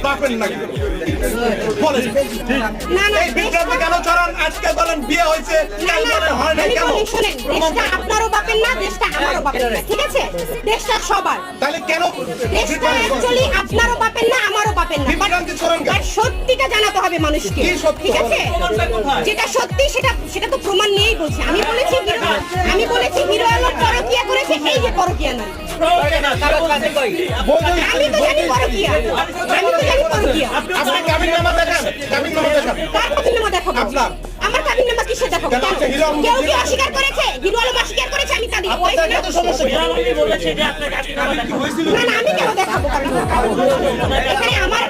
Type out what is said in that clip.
বাপের নাকি বলেন এই বিভ্রান্তি কেন ছড়ান? আজকে বলেন বিয়ে হয়েছে, কাল বলেন হয় না কেন? শুনেন, দেশটা আপনারও বাপের না, দেশটা আমারও বাপের না, ঠিক আছে? দেশটা সবার। তাহলে কেন দেশটা অ্যাকচুয়ালি আপনারও বাপের না, আমারও বাপের না। বিভ্রান্তি ছড়ান কেন? বাট সত্যিটা জানাতে হবে মানুষকে, কি সত্যি? ঠিক আছে? যেটা সত্যি সেটা তো প্রমাণ নিয়েই বলছি। আমি বলেছি হিরো আলম পরকিয়া করেছে, এই যে পরকিয়া নাই। আমি তো জানি পরকিয়া, আপনি কাবিননামা দেখান, কাবিননামা দেখান। কার কাবিননামা দেখাবো? আপনার। আমার কাবিননামা কিসে দেখাবো? কেন হচ্ছে হিরো আলম? কেউ কি অস্বীকার করেছে? হিরো আলম অস্বীকার করেছে, আমি তা দিই। আপনার এত সমস্যা কি? না, আমি কেন দেখাবো কাবিননামা? এখানে আমার